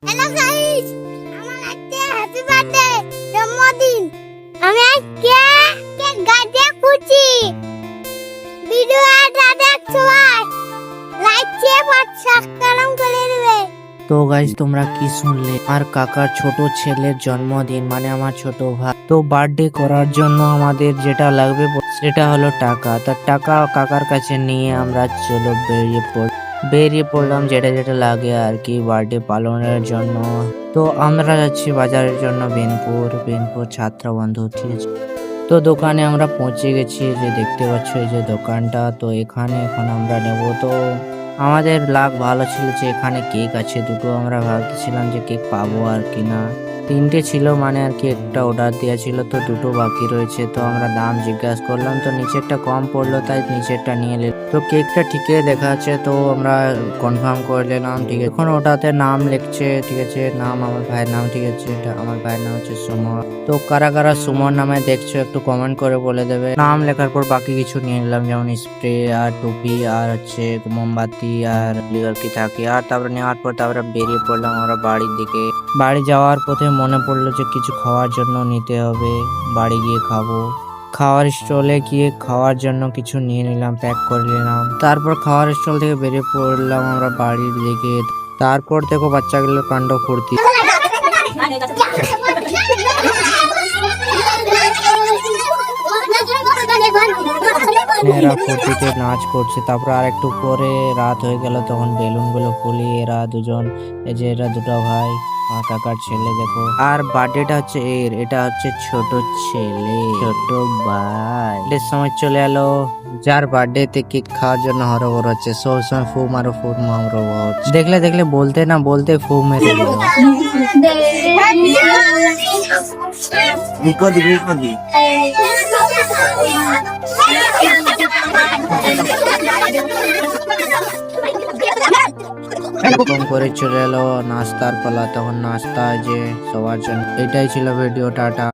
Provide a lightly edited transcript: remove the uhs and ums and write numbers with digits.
Hello guys, আমার আজকে happy birthday জন্মদিন। আমি আজকে কেক কাটতে খুশি। ভিডিওটা দেখছো ভাই, লাইক শেয়ার আর সাবস্ক্রাইব করে দিবে। তো গাইস তোমরা কি শুনলে, আর কাকার ছোট ছেলের জন্মদিন মানে আমার ছোট ভাই। তো বার্থডে করার জন্য আমাদের যেটা লাগবে সেটা হলো টাকা। তো টাকা কাকার কাছে নিয়ে আমরা চলো বেরিয়ে পড়লাম যেটা যেটা লাগে আর কি বার্থডে পালনের জন্য। তো আমরা যাচ্ছি বাজারের জন্য বেনপুর ছাত্র বন্ধু, ঠিক আছে। তো দোকানে আমরা পৌঁছে গেছি, যে দেখতে পাচ্ছ এই যে দোকানটা। তো এখানে এখন আমরা নেব। তো আমাদের লাক ভালো ছিল যে এখানে কেক আছে দুটো। আমরা ভাবতেছিলাম যে কেক পাবো আর কি না, তিনটে ছিল মানে আর কি, একটা অর্ডার দেওয়া ছিল তো দুটো বাকি রয়েছে। তো আমরা দাম জিজ্ঞাসা করলাম, তো নিচেরটা কম পড়লো তাই নিচেরটা নিয়ে নিলাম। তো কেকটা ঠিকই দেখাচ্ছে, তো আমরা কনফার্ম করে নিলাম, ঠিক আছে। এখন ওটাতে নাম লিখছে, ঠিক আছে, নাম আমার ভাইয়ের নাম, ঠিক আছে। এটা আমার ভাইয়ের নাম হচ্ছে সুমন। তো কারা কারা সুমন নামে দেখছো একটু কমেন্ট করে বলে দেবে। নাম লেখার পর বাকি কিছু নিয়ে নিলাম, যেমন স্প্রে আর টুপি আর হচ্ছে মোমবাতি আর লিগার কি থাকে। আর তারপরে নেওয়ার পর তারপরে বেরিয়ে পড়লাম আমরা বাড়ির দিকে। বাড়ি যাওয়ার পথে মনে পড়লো যে কিছু খাওয়ার জন্য নিতে হবে, বাড়ি গিয়ে খাবো। খাওয়ার স্টলে গিয়ে খাওয়ার জন্য কিছু নিয়ে নিলাম, প্যাক করে নিলাম। তারপর খাওয়ার স্টল থেকে বেরিয়ে পড়লাম আমরা বাড়ির দিকে। তারপর দেখো বাচ্চাগুলোর কাণ্ড ফুর্তি। এরা ফুর্তিতে নাচ করছে। তারপর আর একটু পরে রাত হয়ে গেল, তখন বেলুন গুলো ফুলিয়ে এরা দুজন, এই যে এরা দুটো ভাই আর কাকার ছেলে দেখো। আর বার্থডেটা হচ্ছে এটা হচ্ছে ছোট ছেলে, ছোট ভাই। এর সময় চলে এলো, যার বার্থডে তে কেক খাওয়ার জন্য হরবর হচ্ছে। সবসময় ফু মারো হচ্ছে। দেখলে বলতে না বলতে ফু মেরে দিল। এরকম করে চলে এলো নাস্তার পালা। তখন নাস্তা যে সবার জন্য। এটাই ছিল ভিডিও, টাটা।